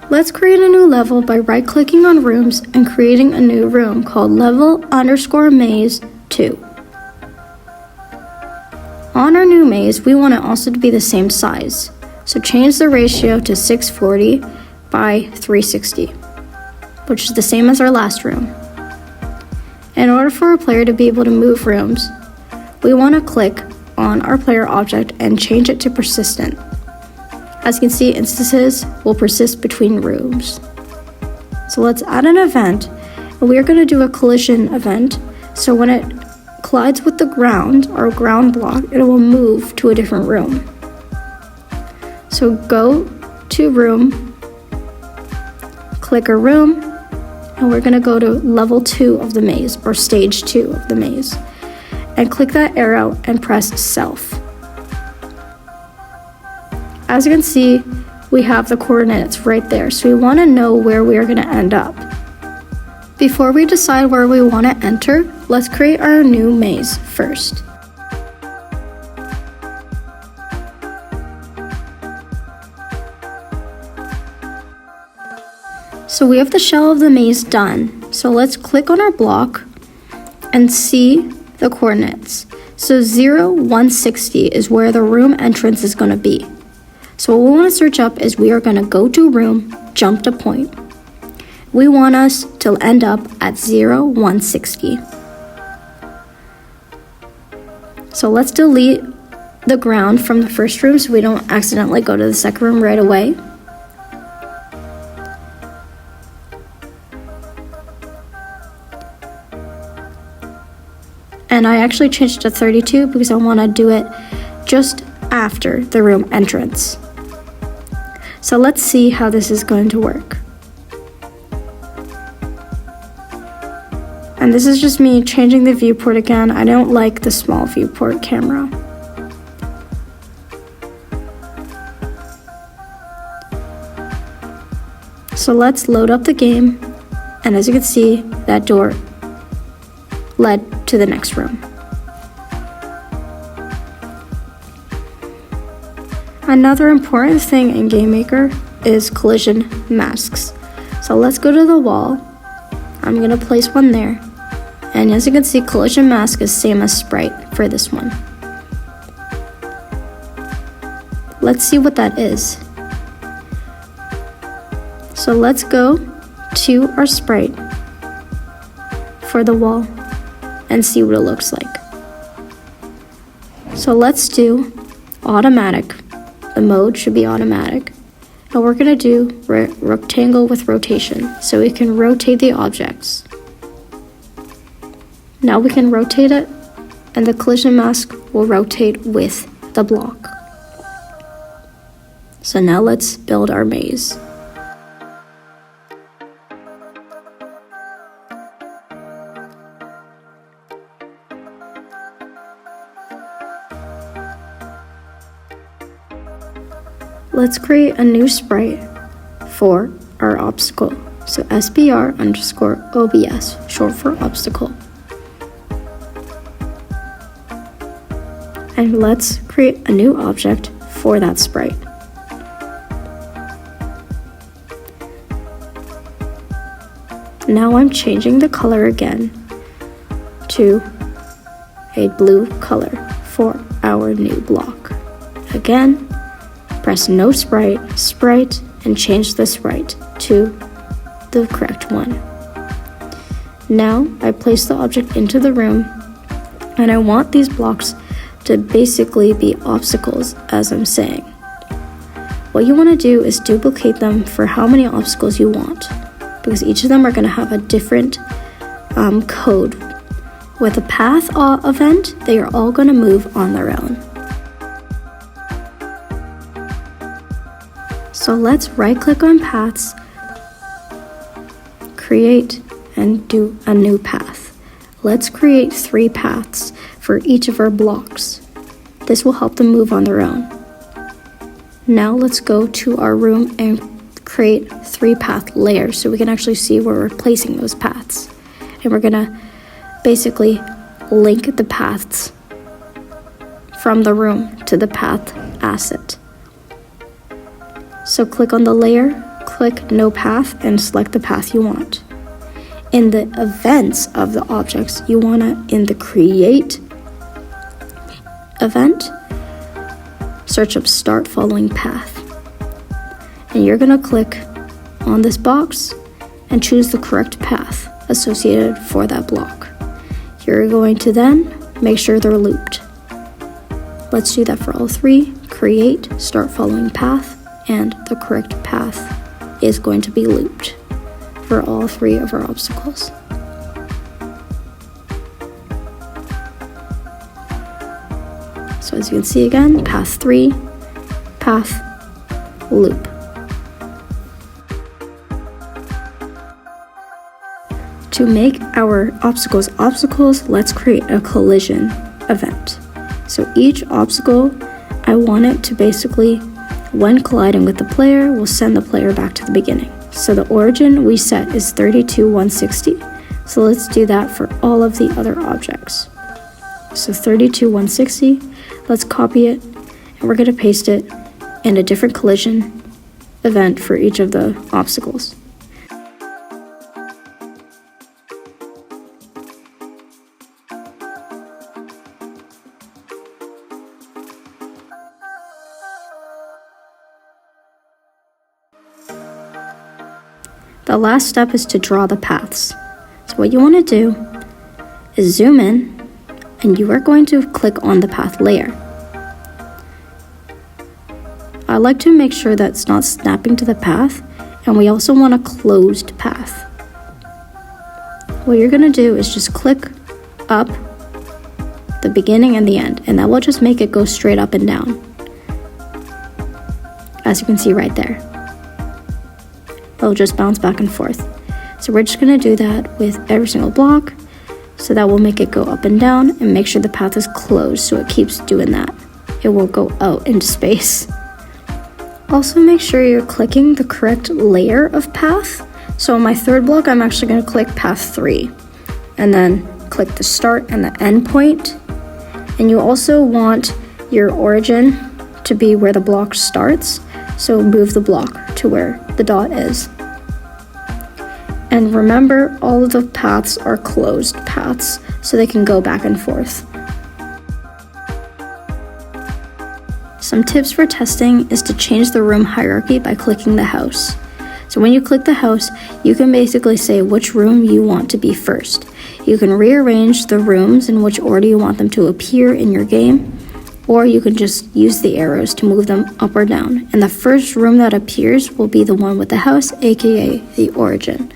Let's create a new level by right-clicking on rooms and creating a new room called level_maze 2. On our new maze, we want it also to be the same size. So change the ratio to 640 by 360, which is the same as our last room. In order for a player to be able to move rooms, we want to click on our player object and change it to persistent. As you can see, instances will persist between rooms. So let's add an event, and we are going to do a collision event. So when it collides with the ground, or ground block, it will move to a different room. So go to room, click a room, and we're going to go to level 2 of the maze, or stage 2 of the maze, and click that arrow and press self. As you can see, we have the coordinates right there, so we want to know where we are going to end up. Before we decide where we want to enter, let's create our new maze first. So we have the shell of the maze done. So let's click on our block and see the coordinates. So 0, 160 is where the room entrance is going to be. So what we want to search up is we are going to go to room, jump to point. We want us to end up at 0, 160. So let's delete the ground from the first room so we don't accidentally go to the second room right away. And I actually changed it to 32 because I want to do it just after the room entrance. So let's see how this is going to work. And this is just me changing the viewport again. I don't like the small viewport camera. So let's load up the game. And as you can see, that door led to the next room. Another important thing in GameMaker is collision masks. So let's go to the wall. I'm going to place one there. And as you can see, collision mask is same as sprite for this one. Let's see what that is. So let's go to our sprite for the wall and see what it looks like. So let's do automatic. The mode should be automatic. And we're going to do rectangle with rotation, so we can rotate the objects. Now we can rotate it, and the collision mask will rotate with the block. So now let's build our maze. Let's create a new sprite for our obstacle. So SBR_OBS, short for obstacle. And let's create a new object for that sprite. Now I'm changing the color again to a blue color for our new block. Again, press no sprite, and change the sprite to the correct one. Now I place the object into the room, and I want these blocks to basically be obstacles, as I'm saying. What you want to do is duplicate them for how many obstacles you want, because each of them are going to have a different code. With a path event, they are all going to move on their own. So let's right-click on paths, create, and do a new path. Let's create 3 paths for each of our blocks. This will help them move on their own. Now let's go to our room and create 3 path layers so we can actually see where we're placing those paths. And we're gonna basically link the paths from the room to the path asset. So click on the layer, click No Path and select the path you want. In the events of the objects, you want to, in the Create event, search up Start Following Path. And you're going to click on this box and choose the correct path associated for that block. You're going to then make sure they're looped. Let's do that for all three. Create, Start Following Path, and the correct path is going to be looped for all three of our obstacles. So as you can see again, path 3, path, loop. To make our obstacles, let's create a collision event. So each obstacle, I want it to basically, when colliding with the player, will send the player back to the beginning. So the origin we set is 32,160. So let's do that for all of the other objects. So 32,160, let's copy it, and we're going to paste it in a different collision event for each of the obstacles. The last step is to draw the paths. So what you want to do is zoom in, and you are going to click on the path layer. I like to make sure that it's not snapping to the path, and we also want a closed path. What you're going to do is just click up the beginning and the end, and that will just make it go straight up and down, as you can see right there. It'll just bounce back and forth. So we're just going to do that with every single block, so that will make it go up and down and make sure the path is closed so it keeps doing that. It won't go out into space. Also make sure you're clicking the correct layer of path. So on my third block, I'm actually going to click path 3 and then click the start and the end point. And you also want your origin to be where the block starts. So move the block to where the dot is. And remember, all of the paths are closed paths, so they can go back and forth. Some tips for testing is to change the room hierarchy by clicking the house. So when you click the house, you can basically say which room you want to be first. You can rearrange the rooms in which order you want them to appear in your game, or you can just use the arrows to move them up or down. And the first room that appears will be the one with the house, aka the origin.